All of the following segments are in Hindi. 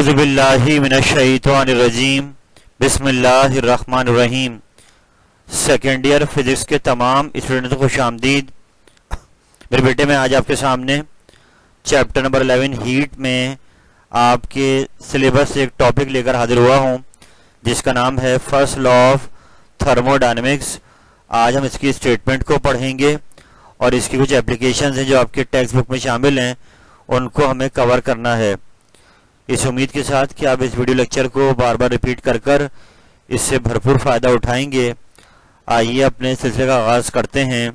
औज़ुबिल्लाहि मिनश्शैतानिर्रजीम बिस्मिल्लाहिर्रहमानिर्रहीम। सेकेंड ईयर फिजिक्स के तमाम स्टूडेंट्स को खुशामदीद। मेरे बेटे, मैं आज आपके सामने चैप्टर नंबर 11 हीट में आपके सिलेबस से एक टॉपिक लेकर हाजिर हुआ हूं, जिसका नाम है फर्स्ट लॉ ऑफ थर्मोडायनेमिक्स। आज हम इसकी स्टेटमेंट को पढ़ेंगे और इसकी कुछ एप्लीकेशंस हैं जो आपके टेक्स्ट बुक में शामिल हैं, उनको हमें कवर करना है। इस उम्मीद के साथ कि आप इस वीडियो लेक्चर को बार बार रिपीट कर कर इससे भरपूर फ़ायदा उठाएंगे। आइए अपने सिलसिले का आगाज करते हैं।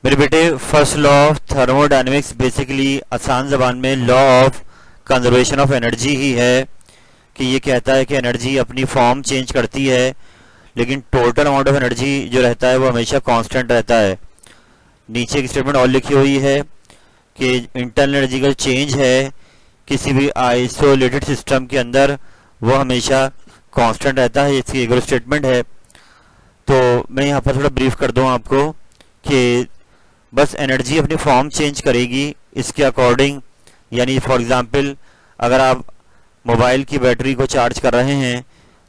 मेरे बेटे, first law of thermodynamics basically आसान ज़बान में law of conservation of energy ही है कि ये कहता है कि एनर्जी अपनी फॉर्म चेंज करती है, लेकिन टोटल अमाउंट ऑफ एनर्जी जो रहता है वो हमेशा कांस्टेंट रहता है। नीचे की स्टेटमेंट और लिखी हुई है कि इंटरनल एनर्जी का चेंज है किसी भी आइसोलेटेड सिस्टम के अंदर वो हमेशा कांस्टेंट रहता है। इसकी एक स्टेटमेंट है। तो मैं यहाँ पर थोड़ा ब्रीफ कर दूँ आपको कि बस एनर्जी अपनी फॉर्म चेंज करेगी इसके अकॉर्डिंग। यानी फॉर एग्जांपल, अगर आप मोबाइल की बैटरी को चार्ज कर रहे हैं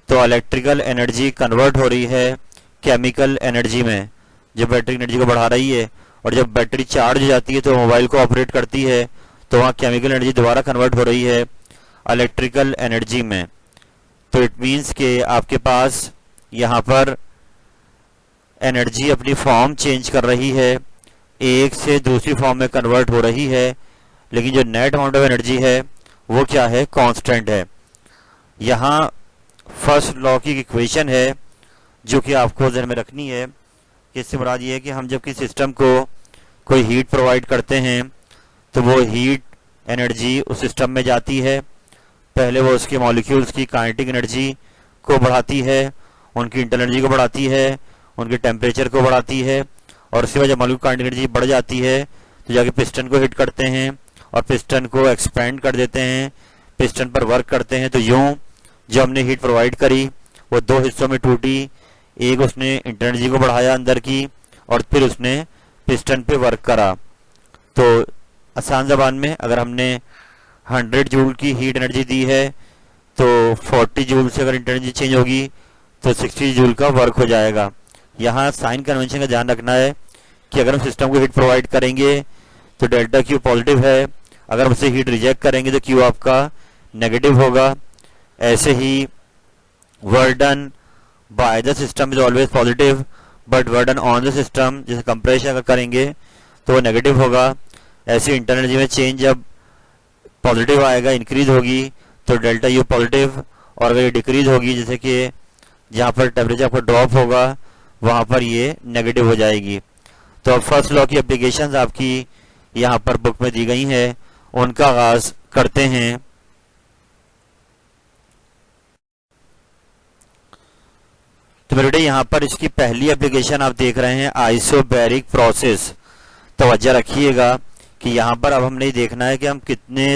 तो इलेक्ट्रिकल एनर्जी कन्वर्ट हो रही है केमिकल एनर्जी में, जो बैटरी एनर्जी को बढ़ा रही है। और जब बैटरी चार्ज हो जाती है तो मोबाइल को ऑपरेट करती है, तो वहाँ केमिकल एनर्जी दोबारा कन्वर्ट हो रही है इलेक्ट्रिकल एनर्जी में। तो इट मीन्स कि आपके पास यहाँ पर एनर्जी अपनी फॉर्म चेंज कर रही है, एक से दूसरी फॉर्म में कन्वर्ट हो रही है, लेकिन जो नेट अमाउंट ऑफ एनर्जी है वो क्या है, कांस्टेंट है। यहाँ फर्स्ट लॉ की इक्वेशन है जो कि आपको ध्यान में रखनी है। इससे मुराद ये है कि हम जब किसी सिस्टम को कोई हीट प्रोवाइड करते हैं तो वो हीट एनर्जी उस सिस्टम में जाती है। पहले वो उसके मॉलिक्यूल्स की काइनेटिक एनर्जी को बढ़ाती है, उनकी इंटरनल एनर्जी को बढ़ाती है, उनके टेम्परेचर को बढ़ाती है, और उसके बाद जब मॉलिक्यूल काइनेटिक एनर्जी बढ़ जाती है तो जाके पिस्टन को हिट करते हैं और पिस्टन को एक्सपेंड कर देते हैं, पिस्टन पर वर्क करते हैं। तो यूँ जो हमने हीट प्रोवाइड करी वो दो हिस्सों में टूटी। एक उसने इंटरनल एनर्जी को बढ़ाया अंदर की, और फिर उसने पिस्टन पे वर्क करा। तो आसान ज़बान में अगर हमने 100 जूल की हीट एनर्जी दी है तो 40 जूल से अगर इंटरनल एनर्जी चेंज होगी तो 60 जूल का वर्क हो जाएगा। यहाँ साइन कन्वेंशन का ध्यान रखना है कि अगर हम सिस्टम को हीट प्रोवाइड करेंगे तो डेल्टा क्यू पॉजिटिव है, अगर हम उसे हीट रिजेक्ट करेंगे तो क्यू आपका नेगेटिव होगा। ऐसे ही work done by the system is always positive, but work done on the system, जैसे कंप्रेशन अगर करेंगे तो वो नेगेटिव होगा। ऐसे इंटरनल एनर्जी में चेंज जब पॉजिटिव आएगा, इंक्रीज होगी, तो डेल्टा यू पॉजिटिव, और अगर ये डिक्रीज होगी, जैसे कि जहाँ पर टेम्परेचर आपका ड्रॉप होगा वहाँ पर ये नेगेटिव हो जाएगी। तो अब फर्स्ट लॉ की एप्लीकेशंस आपकी यहाँ पर बुक में दी गई हैं, उनका आगाज करते हैं। तो मेरे बेटे, यहाँ पर इसकी पहली एप्लीकेशन आप देख रहे हैं आइसोबैरिक प्रोसेस। तवज्जो रखिएगा कि यहाँ पर अब हमने देखना है कि हम कितने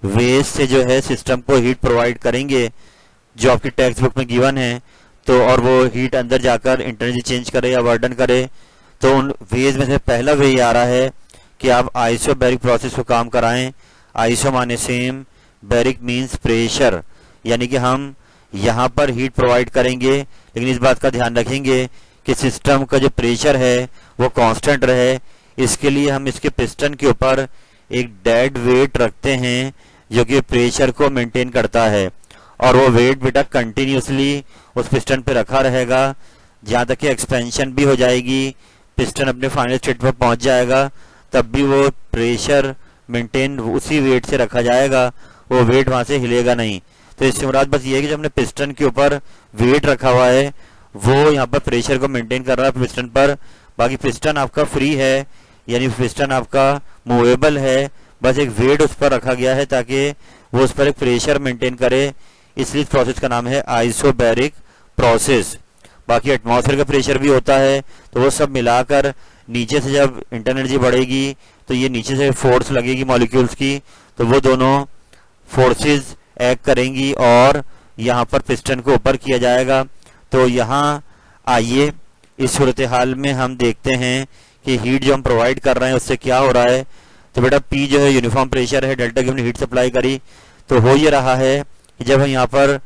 वेज से जो है सिस्टम को हीट प्रोवाइड करेंगे जो आपकी टेक्स्ट बुक में गिवन है। तो और वो हीट अंदर जाकर इंटरनल चेंज करे या वर्डन करे। तो उन वेज में से पहला वे आ रहा है कि आप आइसोबैरिक प्रोसेस को काम कराएं। आइसो माने सेम, बैरिक मीन्स प्रेशर, यानी कि हम यहाँ पर हीट प्रोवाइड करेंगे, लेकिन इस बात का ध्यान रखेंगे कि सिस्टम का जो प्रेशर है वो कांस्टेंट रहे। इसके लिए हम इसके पिस्टन के ऊपर एक डेड वेट रखते हैं जो कि प्रेशर को मेंटेन करता है, और वो वेट बेटा कंटिन्यूसली उस पिस्टन पे रखा रहेगा जहाँ तक कि एक्सपेंशन भी हो जाएगी, पिस्टन अपने फाइनल स्टेट पर पहुंच जाएगा, तब भी वो प्रेशर मेंटेन उसी वेट से रखा जाएगा, वो वेट वहां से हिलेगा नहीं। तो इससे मुराद बस ये है कि जो हमने पिस्टन के ऊपर वेट रखा हुआ है वो यहाँ पर प्रेशर को मेंटेन कर रहा है पिस्टन पर। बाकी पिस्टन आपका फ्री है, यानी पिस्टन आपका मूवेबल है, बस एक वेट उस पर रखा गया है ताकि वो उस पर एक प्रेशर मेंटेन करे। इसलिए इस प्रोसेस का नाम है आइसोबैरिक प्रोसेस। बाकी एटमॉस्फेयर का प्रेशर भी होता है, तो वो सब मिलाकर नीचे से जब इंटरनल एनर्जी बढ़ेगी तो ये नीचे से फोर्स लगेगी मॉलिक्यूल्स की, तो वो दोनों फोर्सेस एक्ट करेंगी और यहाँ पर पिस्टन को ऊपर किया जाएगा। तो यहाँ आइए इस सूरत हाल में हम देखते हैं कि हीट जो हम प्रोवाइड कर रहे हैं उससे क्या हो रहा है। तो बेटा P जो है यूनिफॉर्म प्रेशर है, डेल्टा की हमने हीट सप्लाई करी, तो हो ये रहा है कि जब हम यहाँ पर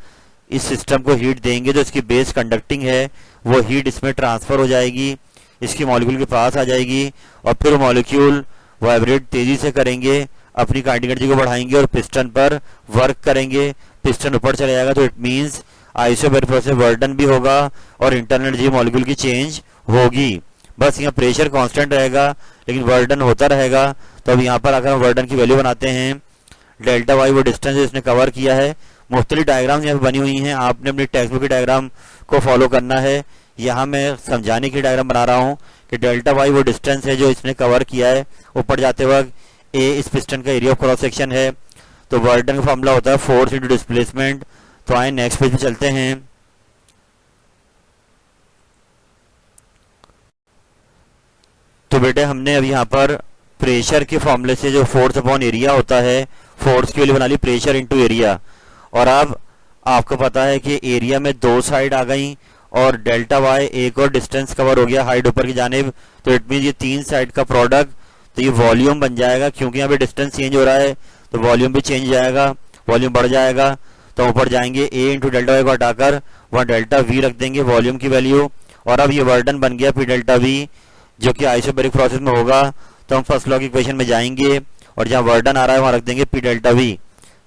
इस सिस्टम को हीट देंगे तो इसकी बेस कंडक्टिंग है, वो हीट इसमें ट्रांसफर हो जाएगी, इसकी मॉलिक्यूल के पास आ जाएगी और फिर मॉलिक्यूल वाइब्रेट तेजी से करेंगे, अपनी काइनेटिक एनर्जी को बढ़ाएंगे और पिस्टन पर वर्क करेंगे, पिस्टन ऊपर चला जाएगा। तो इट मींस आइसोबैरिक प्रोसेस वर्डन भी होगा और इंटरनल एनर्जी मॉलिक्यूल की चेंज होगी। बस यहाँ प्रेशर कांस्टेंट रहेगा लेकिन वर्डन होता रहेगा। तो अब यहाँ पर अगर हम वर्डन की वैल्यू बनाते हैं, डेल्टा वाई वो डिस्टेंस इसने कवर किया है। मुख्तलिफ डायग्राम्स यहाँ पे बनी हुई हैं, आपने अपनी टेक्स्ट बुक की डायग्राम को फॉलो करना है। यहाँ मैं समझाने की डायग्राम बना रहा हूँ कि डेल्टा वाई वो डिस्टेंस है जो इसने कवर किया है। ऊपर जाते वक्त ए इस पिस्टन का एरिया ऑफ क्रॉस सेक्शन है। तो वर्डन का फॉर्मूला होता है फोर्स इंटू डिस्प्लेसमेंट। तो आए नेक्स्ट पेज पे चलते हैं। तो बेटे हमने अब यहाँ पर प्रेशर के फॉर्मूले से जो फोर्स अपॉन एरिया होता है, फोर्स की वैल्यू बना ली प्रेशर इंटू एरिया। और अब आपको पता है कि एरिया में दो साइड आ गई और डेल्टा वाई एक और डिस्टेंस कवर हो गया हाइट ऊपर की जानिब। तो इट मीन ये तीन साइड का प्रोडक्ट, तो ये वॉल्यूम बन जाएगा। क्योंकि यहाँ पे डिस्टेंस चेंज हो रहा है तो वॉल्यूम भी चेंज जाएगा, वॉल्यूम बढ़ जाएगा। तो ऊपर जाएंगे ए इंटू डेल्टा वाई को हटाकर वहाँ डेल्टा वी रख देंगे वॉल्यूम की वैल्यू। और अब ये वर्डन बन गया पी डेल्टा वी, जो कि आइसोबैरिक प्रोसेस में होगा। तो हम फर्स्ट लॉ की इक्वेशन में जाएंगे और जहाँ वर्डन आ रहा है वहाँ रख देंगे पी डेल्टा वी।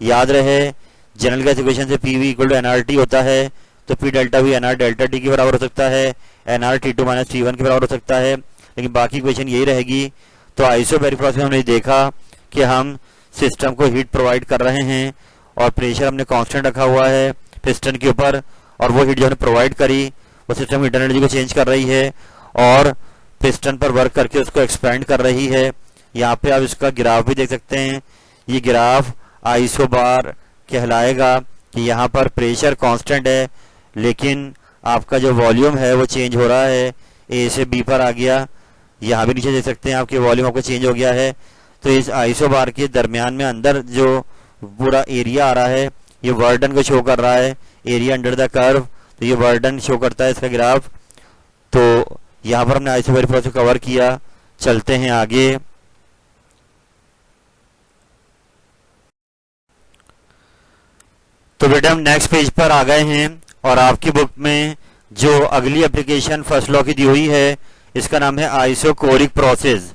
याद रहे जनरल गैस इक्वेशन से P V equal to nRT होता है, तो P delta V nR delta T के बराबर हो सकता है, nR T two minus T one के बराबर हो सकता है, लेकिन बाकी इक्वेशन यही रहेगी। तो आइसोबैरिक प्रोसेस में हमने देखा कि हम सिस्टम को हीट प्रोवाइड कर रहे हैं और प्रेशर हमने कांस्टेंट रखा हुआ है पिस्टन के ऊपर, और वो हीट जो हमने प्रोवाइड करी वो सिस्टम की इंटरनल एनर्जी को चेंज कर रही है और पिस्टन पर वर्क करके उसको एक्सपेंड कर रही है। यहाँ पे आप इसका ग्राफ भी देख सकते हैं। ये ग्राफ आइसोबार कहलाएगा कि यहाँ पर प्रेशर कांस्टेंट है लेकिन आपका जो वॉल्यूम है वो चेंज हो रहा है, ए से बी पर आ गया। यहाँ भी नीचे देख सकते हैं आपके वॉल्यूम आपका चेंज हो गया है। तो इस आइसोबार के दरमियान में अंदर जो पूरा एरिया आ रहा है ये वर्डन को शो कर रहा है, एरिया अंडर द कर्व। तो ये वर्डन शो करता है इसका ग्राफ। तो यहाँ पर हमने आइसोबैरिक प्रोसेस कवर किया। चलते हैं आगे। तो बेटा हम नेक्स्ट पेज पर आ गए हैं और आपकी बुक में जो अगली एप्लीकेशन फर्स्ट लॉ की दी हुई है इसका नाम है isochoric process.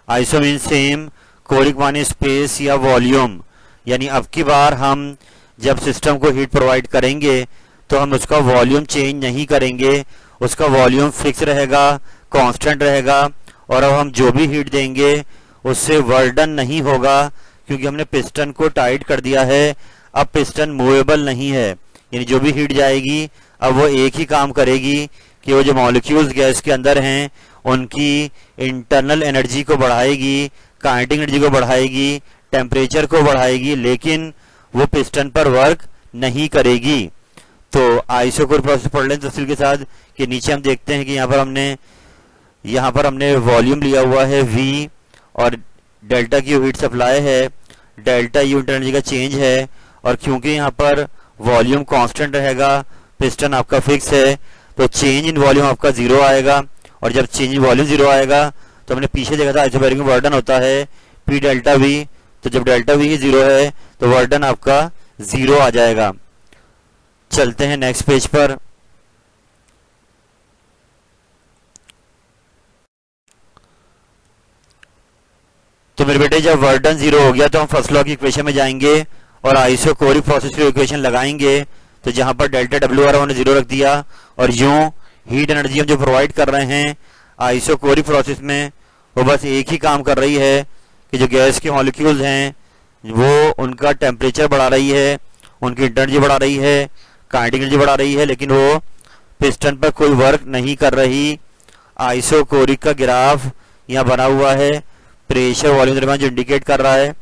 Iso mean same, choric माने स्पेस या वॉल्यूम। यानी अब की बार हम जब सिस्टम को हीट प्रोवाइड करेंगे तो हम उसका वॉल्यूम चेंज नहीं करेंगे, उसका वॉल्यूम फिक्स रहेगा, कांस्टेंट रहेगा। और अब हम जो भी हीट देंगे उससे वर्डन नहीं होगा क्योंकि हमने पिस्टन को टाइट कर दिया है। अब पिस्टन मूवेबल नहीं है, यानी जो भी हीट जाएगी अब वो एक ही काम करेगी कि वो जो मॉलिक्यूल्स गैस के अंदर हैं उनकी इंटरनल एनर्जी को बढ़ाएगी, काइनेटिक एनर्जी को बढ़ाएगी, टेम्परेचर को बढ़ाएगी, लेकिन वो पिस्टन पर वर्क नहीं करेगी। तो आइसोकोरिक प्रोसेस पढ़ लें तफसील के साथ कि नीचे हम देखते हैं कि यहाँ पर हमने वॉल्यूम लिया हुआ है V और डेल्टा की हीट सप्लाई है, डेल्टा यू इंटरनल एनर्जी का चेंज है। और क्योंकि यहाँ पर वॉल्यूम कांस्टेंट रहेगा, पिस्टन आपका फिक्स है, तो चेंज इन वॉल्यूम आपका जीरो आएगा। और जब चेंज इन वॉल्यूम जीरो आएगा तो हमने पीछे देखा था आइसोबैरिक में वर्डन होता है पी डेल्टा वी। तो जब डेल्टा वी ही जीरो है तो वर्डन आपका जीरो आ जाएगा। चलते हैं नेक्स्ट पेज पर। तो मेरे बेटे जब वर्डन जीरो हो गया तो हम फर्स्ट लॉ की इक्वेशन में जाएंगे और आइसोकोरिक प्रोसेस की इक्वेशन लगाएंगे। तो जहां पर डेल्टा डब्ल्यू आर हमने जीरो रख दिया और यूं हीट एनर्जी हम जो प्रोवाइड कर रहे हैं आइसोकोरिक प्रोसेस में वो बस एक ही काम कर रही है कि जो गैस के मॉलिक्यूल्स हैं वो उनका टेम्परेचर बढ़ा रही है, उनकी एनर्जी बढ़ा रही है, काइनेटिक एनर्जी बढ़ा रही है, लेकिन वो पिस्टन पर कोई वर्क नहीं कर रही। आइसोकोरिक का ग्राफ यहाँ बना हुआ है प्रेशर वॉल्यूम दरमियान जो इंडिकेट कर रहा है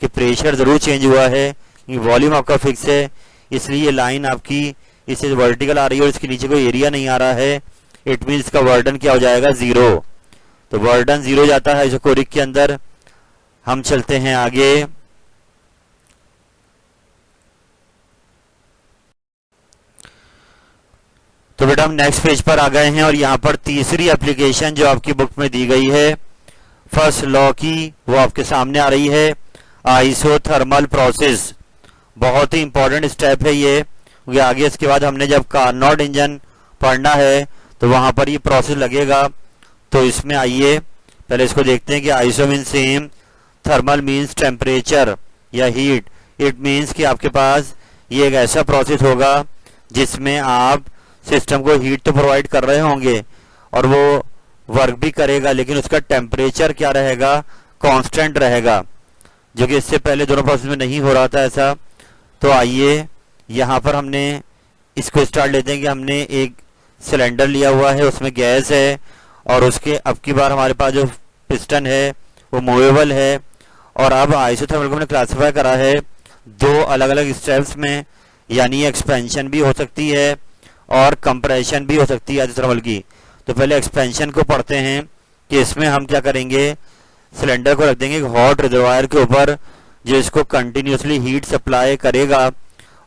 कि प्रेशर जरूर चेंज हुआ है, वॉल्यूम आपका फिक्स है, इसलिए ये लाइन आपकी इससे वर्टिकल आ रही है और इसके नीचे कोई एरिया नहीं आ रहा है। इट मीन इसका वर्डन क्या हो जाएगा, जीरो। तो वर्डन जीरो जाता है आइसोकोरिक के अंदर। हम चलते हैं आगे। तो बेटा हम नेक्स्ट पेज पर आ गए हैं और यहाँ पर तीसरी एप्लीकेशन जो आपकी बुक में दी गई है फर्स्ट लॉ की, वो आपके सामने आ रही है। आइसोथर्मल प्रोसेस बहुत ही इंपॉर्टेंट स्टेप है ये, क्योंकि आगे इसके बाद हमने जब कार्नोट इंजन पढ़ना है तो वहां पर ये प्रोसेस लगेगा। तो इसमें आइए पहले इसको देखते हैं कि iso mean same, thermal means temperature या हीट। इट मीन्स कि आपके पास ये एक ऐसा प्रोसेस होगा जिसमें आप सिस्टम को हीट तो प्रोवाइड कर रहे होंगे और वो वर्क भी करेगा, लेकिन उसका टेम्परेचर क्या रहेगा, कांस्टेंट रहेगा, जो कि इससे पहले दोनों प्रोसेस में नहीं हो रहा था ऐसा। तो आइए यहाँ पर हमने इसको स्टार्ट लेते हैं कि हमने एक सिलेंडर लिया हुआ है, उसमें गैस है और उसके अब की बार हमारे पास जो पिस्टन है वो मूवेबल है। और अब आइसोथर्मल को हमने क्लासिफाई करा है दो अलग अलग स्टेप्स में, यानी एक्सपेंशन भी हो सकती है और कंप्रेशन भी हो सकती है आइसोथर्मल की। तो पहले एक्सपेंशन को पढ़ते हैं कि इसमें हम क्या करेंगे, सिलेंडर को रख देंगे एक हॉट रिजर्वायर के ऊपर जो इसको कंटिन्यूसली हीट सप्लाई करेगा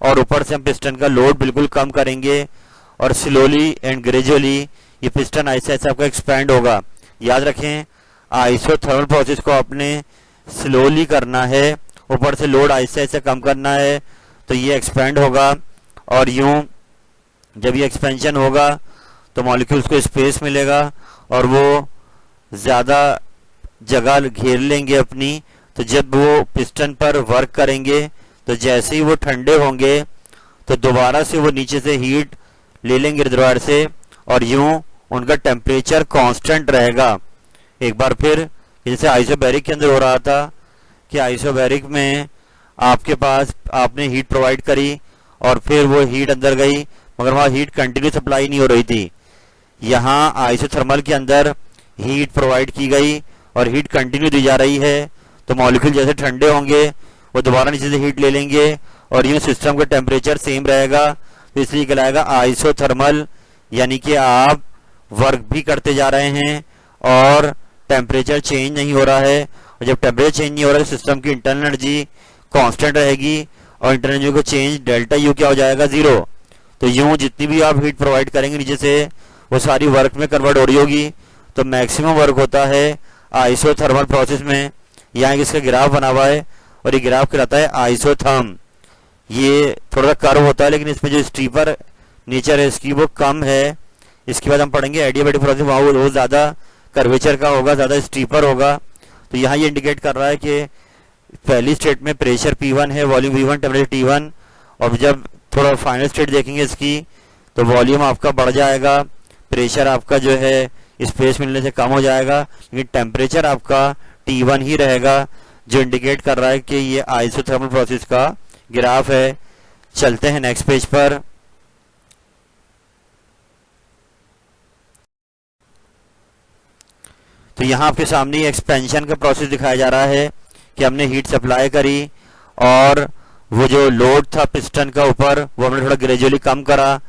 और ऊपर से हम पिस्टन का लोड बिल्कुल कम करेंगे और स्लोली एंड ग्रेजुअली ये पिस्टन ऐसे ऐसे आपका एक्सपैंड होगा। याद रखें आइसोथर्मल प्रोसेस को आपने स्लोली करना है, ऊपर से लोड ऐसे ऐसे कम करना है, तो ये एक्सपैंड होगा। और यूं जब ये एक्सपेंशन होगा तो मॉलिक्यूल्स को स्पेस मिलेगा और वो ज़्यादा जगह घेर लेंगे अपनी। तो जब वो पिस्टन पर वर्क करेंगे तो जैसे ही वो ठंडे होंगे तो दोबारा से वो नीचे से हीट ले लेंगे रिजर्वायर से और यूं उनका टेम्परेचर कांस्टेंट रहेगा। एक बार फिर जैसे आइसोबैरिक के अंदर हो रहा था कि आइसोबैरिक में आपके पास आपने हीट प्रोवाइड करी और फिर वो हीट अंदर गई, मगर वहाँ हीट कंटिन्यू सप्लाई नहीं हो रही थी। यहाँ आइसोथर्मल के अंदर हीट प्रोवाइड की गई और हीट कंटिन्यू दी जा रही है। तो मॉलिक्यूल जैसे ठंडे होंगे वो दोबारा नीचे से हीट ले लेंगे और यूं सिस्टम का टेम्परेचर सेम रहेगा। तो इसलिए कहलाएगा आइसोथर्मल, यानी कि आप वर्क भी करते जा रहे हैं और टेम्परेचर चेंज नहीं हो रहा है। और जब टेम्परेचर चेंज नहीं हो रहा है सिस्टम की इंटरनल एनर्जी कांस्टेंट रहेगी और इंटरनल एनर्जी को चेंज डेल्टा यू क्या हो जाएगा, जीरो। तो यूं जितनी भी आप हीट प्रोवाइड करेंगे नीचे से वो सारी वर्क में कन्वर्ट हो रही होगी। तो मैक्सिमम वर्क होता है आइसोथर्मल प्रोसेस में। यहाँ इसका ग्राफ बना हुआ है और ये ग्राफ कहलाता है आइसोथर्म। ये थोड़ा सा कर्व होता है लेकिन इसमें जो स्टीपर नेचर है इसकी वो कम है। इसके बाद हम पढ़ेंगे एडियाबैटिक प्रोसेस, वहाँ वो ज़्यादा कर्वेचर का होगा, ज़्यादा स्टीपर होगा। तो यहाँ ये इंडिकेट कर रहा है कि पहली स्टेट में प्रेशर P1 है, वॉल्यूम V1, टेम्परेचर T1, और जब थोड़ा फाइनल स्टेट देखेंगे इसकी तो वॉल्यूम आपका बढ़ जाएगा, प्रेशर आपका जो है स्पेस मिलने से कम हो जाएगा, लेकिन टेम्परेचर आपका T1 ही रहेगा, जो इंडिकेट कर रहा है कि ये आइसोथर्मल प्रोसेस का ग्राफ है। चलते हैं नेक्स्ट पेज पर। तो यहाँ आपके सामने एक्सपेंशन का प्रोसेस दिखाया जा रहा है कि हमने हीट सप्लाई करी और वो जो लोड था पिस्टन का ऊपर वो हमने थोड़ा ग्रेजुअली कम करा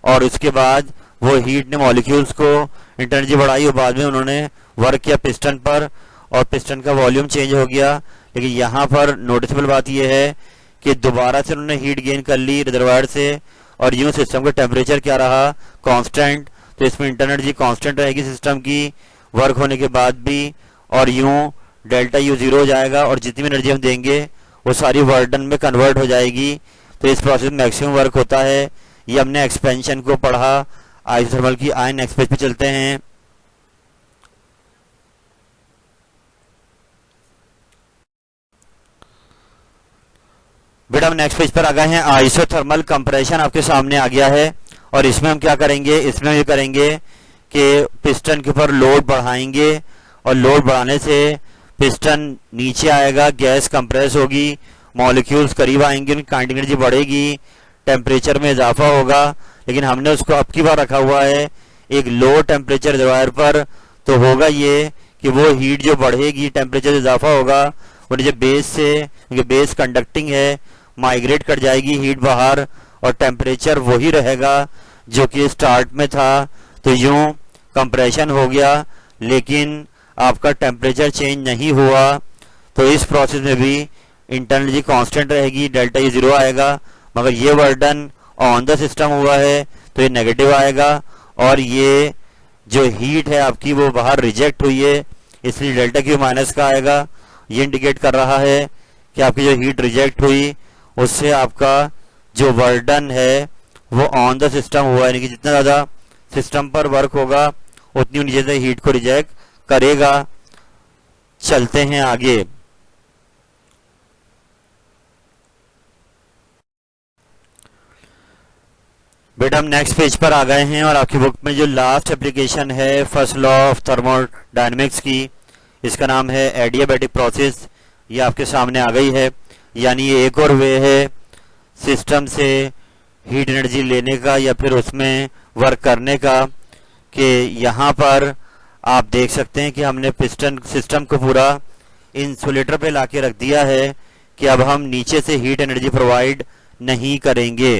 और उसके बाद वो हीट ने मॉलिक्यूल्स को एनर्जी बढ़ाई और बाद में उन्होंने वर्क किया पिस्टन पर और पिस्टन का वॉल्यूम चेंज हो गया। लेकिन यहाँ पर नोटिसेबल बात यह है कि दोबारा से उन्होंने हीट गेन कर ली रिजर्वायर से और यूं सिस्टम का टेम्परेचर क्या रहा, कांस्टेंट। तो इसमें इंटरनल एनर्जी कांस्टेंट रहेगी सिस्टम की वर्क होने के बाद भी, और यूं डेल्टा यू जीरो हो जाएगा और जितनी भी एनर्जी हम देंगे वो सारी वर्डन में कन्वर्ट हो जाएगी। तो इस प्रोसेस में मैक्सिमम वर्क होता है। ये हमने एक्सपेंशन को पढ़ा आइसोथर्मल की। आए नेक्स्ट पेज पे चलते हैं। बेटा हम नेक्स्ट पेज पर आ गए हैं। आइसोथर्मल कंप्रेशन आपके सामने आ गया है और इसमें हम क्या करेंगे, इसमें ये करेंगे कि पिस्टन के ऊपर लोड बढ़ाएंगे और लोड बढ़ाने से पिस्टन नीचे आएगा, गैस कंप्रेस होगी, मॉलिक्यूल्स करीब आएंगे, उनकी काइनेटिक एनर्जी बढ़ेगी, टेम्परेचर में इजाफा होगा। लेकिन हमने उसको अब की बार रखा हुआ है एक लो टेम्परेचर रिजर्वायर पर। तो होगा ये कि वो हीट जो बढ़ेगी, टेम्परेचर इजाफा होगा, वो नीचे बेस से, क्योंकि बेस कंडक्टिंग है, माइग्रेट कर जाएगी हीट बाहर और टेम्परेचर वही रहेगा जो कि स्टार्ट में था। तो यूं कंप्रेशन हो गया लेकिन आपका टेम्परेचर चेंज नहीं हुआ। तो इस प्रोसेस में भी इंटरनल एनर्जी कांस्टेंट रहेगी, डेल्टा ई जीरो आएगा, मगर ये वर्डन ऑन द सिस्टम हुआ है तो ये नेगेटिव आएगा, और ये जो हीट है आपकी वो बाहर रिजेक्ट हुई है, इसलिए डेल्टा क्यू माइनस का आएगा। ये इंडिकेट कर रहा है कि आपकी जो हीट रिजेक्ट हुई उससे आपका जो वर्डन है वो ऑन द सिस्टम हुआ, यानी कि जितना ज़्यादा सिस्टम पर वर्क होगा उतनी नीचे से हीट को रिजेक्ट करेगा। चलते हैं आगे। बेटा हम नेक्स्ट पेज पर आ गए हैं और आपकी बुक में जो लास्ट एप्लीकेशन है फर्स्ट लॉ ऑफ थर्मोडायनेमिक्स की, इसका नाम है एडियाबैटिक प्रोसेस, ये आपके सामने आ गई है। यानी ये एक और वे है सिस्टम से हीट एनर्जी लेने का या फिर उसमें वर्क करने का, कि यहाँ पर आप देख सकते हैं कि हमने पिस्टन सिस्टम को पूरा इंसुलेटर पे लाके रख दिया है कि अब हम नीचे से हीट एनर्जी प्रोवाइड नहीं करेंगे।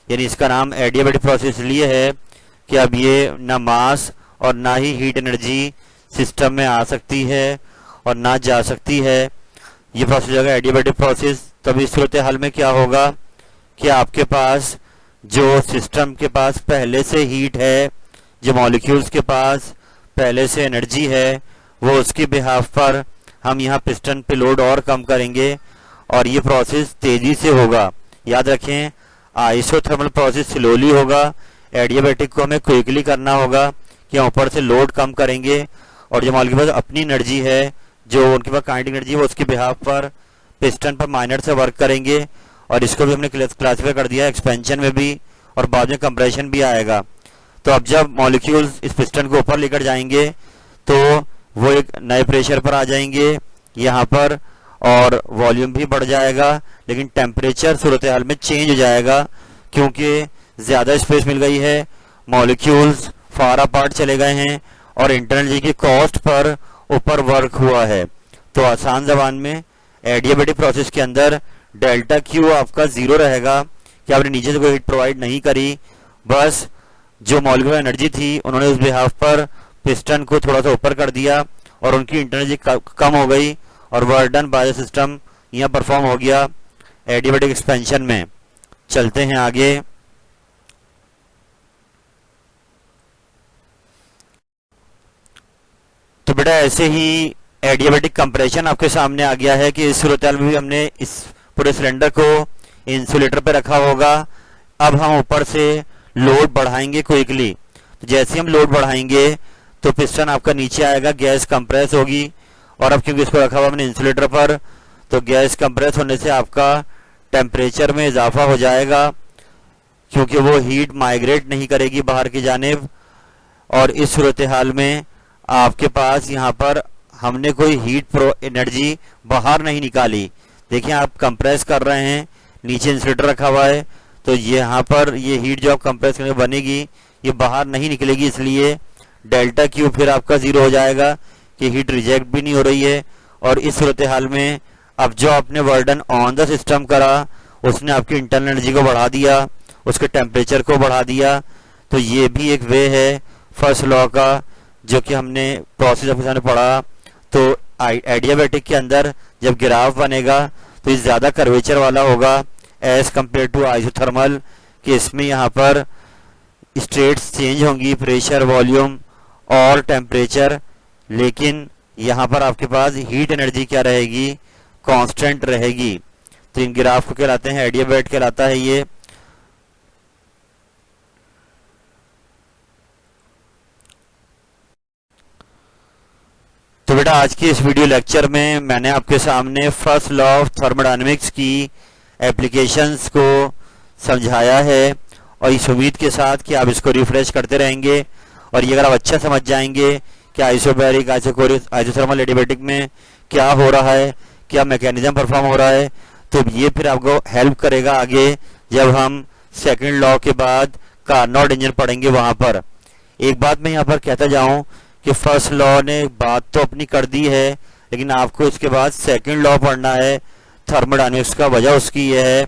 यानी इसका नाम एडियाबैटिक प्रोसेस इसलिए है कि अब ये ना मास और ना ही हीट एनर्जी सिस्टम में आ सकती है और ना जा सकती है। ये प्रोसेस होगा एडियाबैटिक प्रोसेस। तभी सूरत हाल में क्या होगा कि आपके पास जो सिस्टम के पास पहले से हीट है, जो मॉलिक्यूल्स के पास पहले से एनर्जी है, वो उसके बिहाफ पर हम यहाँ पिस्टन पे लोड और कम करेंगे और ये प्रोसेस तेजी से होगा। याद रखें, आइसोथर्मल प्रोसेस स्लोली होगा, एडियाबैटिक को हमें क्विकली करना होगा कि हम ऊपर से लोड कम करेंगे और जो मॉलिक्यूल के पास अपनी एनर्जी है, जो उनके पास काइनेटिक एनर्जी है, वो उसके बिहाफ पर पिस्टन पर माइनर से वर्क करेंगे। और इसको भी हमने क्लासिफाई कर दिया एक्सपेंशन में भी, और बाद में कंप्रेशन भी आएगा। तो अब जब मॉलिक्यूल्स इस पिस्टन को ऊपर लेकर जाएंगे तो वो एक नए प्रेशर पर आ जाएंगे यहाँ पर, और वॉल्यूम भी बढ़ जाएगा, लेकिन टेम्परेचर सूरत हाल में चेंज हो जाएगा क्योंकि ज़्यादा स्पेस मिल गई है, मॉलिक्यूल्स फार अपार्ट चले गए हैं और इंटरनल एनर्जी की कॉस्ट पर ऊपर वर्क हुआ है। तो आसान जबान में एडियाबैटिक प्रोसेस के अंदर डेल्टा क्यू आपका जीरो रहेगा कि आपने नीचे से कोई हीट प्रोवाइड नहीं करी, बस जो मॉलिक्यूलर एनर्जी थी उन्होंने उस बिहाफ पर पिस्टन को थोड़ा सा ऊपर कर दिया और उनकी इंटरनल एनर्जी कम हो गई और वर्डन बाय द सिस्टम यहाँ परफॉर्म हो गया एडियाबैटिक एक्सपेंशन में। चलते हैं आगे। तो बेटा ऐसे ही एडियाबैटिक कंप्रेशन आपके सामने आ गया है कि इस सूरत में भी हमने इस पूरे सिलेंडर को इंसुलेटर पे रखा होगा। अब हम ऊपर से लोड बढ़ाएंगे क्विकली, तो जैसे हम लोड बढ़ाएंगे तो पिस्टन आपका नीचे आएगा, गैस कंप्रेस होगी, और अब क्योंकि इसको रखा हुआ हमने इंसुलेटर पर, तो गैस कंप्रेस होने से आपका टेम्परेचर में इजाफा हो जाएगा क्योंकि वो हीट माइग्रेट नहीं करेगी बाहर की जानिब। और इस सूरत हाल में आपके पास यहाँ पर हमने कोई हीट एनर्जी बाहर नहीं निकाली। देखिए आप कंप्रेस कर रहे हैं, नीचे इंसुलेटर रखा हुआ है, तो ये यहाँ पर ये हीट जो आप कंप्रेस करके बनेगी ये बाहर नहीं निकलेगी, इसलिए डेल्टा क्यू फिर आपका जीरो हो जाएगा कि हीट रिजेक्ट भी नहीं हो रही है। और इस सूरत हाल में अब जो आपने वर्डन ऑन द सिस्टम करा उसने आपकी इंटरनल एनर्जी को बढ़ा दिया, उसके टेम्परेचर को बढ़ा दिया। तो ये भी एक वे है फर्स्ट लॉ का जो कि हमने प्रोसेस आपके सामने पढ़ा। तो एडियाबैटिक के अंदर जब ग्राफ बनेगा तो ये ज़्यादा कर्वेचर वाला होगा एज कम्पेयर टू आइसोथर्मल, कि इसमें यहाँ पर स्टेट्स चेंज होंगी, प्रेशर, वॉल्यूम और टेम्परेचर, लेकिन यहाँ पर आपके पास हीट एनर्जी क्या रहेगी, कांस्टेंट रहेगी। तो इन ग्राफ को कहलाते हैं एडियाबैट कहलाता है ये। तो बेटा आज की इस वीडियो लेक्चर में मैंने आपके सामने फर्स्ट लॉ ऑफ थर्मोडायनेमिक्स की एप्लीकेशंस को समझाया है, और इस उम्मीद के साथ कि आप इसको रिफ्रेश करते रहेंगे। और ये अगर आप अच्छा समझ जाएंगे कि आइसोबैरिक, आइसोथर्मल एडियाबैटिक में क्या हो रहा है, क्या मैकेनिज्म परफॉर्म हो रहा है, तो ये फिर आपको हेल्प करेगा आगे जब हम सेकंड लॉ के बाद कार्नोट इंजन पढ़ेंगे वहां पर। एक बात मैं यहाँ पर कहता जाऊं कि फर्स्ट लॉ ने बात तो अपनी कर दी है, लेकिन आपको इसके बाद सेकंड लॉ पढ़ना है थर्मोडायनेमिक्स का। वजह उसकी यह है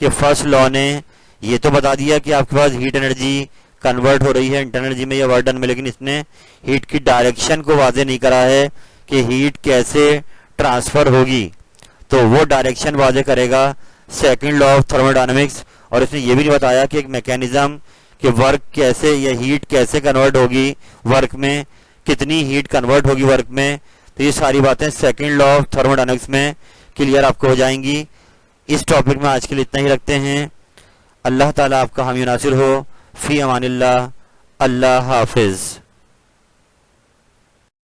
कि फर्स्ट लॉ ने ये तो बता दिया कि आपके पास हीट एनर्जी कन्वर्ट हो रही है इंटरनल एनर्जी में या वर्डन में, लेकिन इसने हीट की डायरेक्शन को वाजे नहीं करा है कि हीट कैसे ट्रांसफर होगी। तो वो डायरेक्शन वाजे करेगा सेकंड लॉ ऑफ थर्मोडायनेमिक्स। और इसने ये भी नहीं बताया कि एक मैकेनिज्म कि वर्क कैसे या हीट कैसे कन्वर्ट होगी वर्क में, कितनी हीट कन्वर्ट होगी वर्क में। तो ये सारी बातें सेकंड लॉ ऑफ थर्मोडायनेमिक्स में क्लियर आपको हो जाएंगी। इस टॉपिक में आज के लिए इतना ही रखते हैं। अल्लाह ताला आपका हामी नासिर हो। फ़ी अमानिल्लाह। अल्लाह हाफिज़।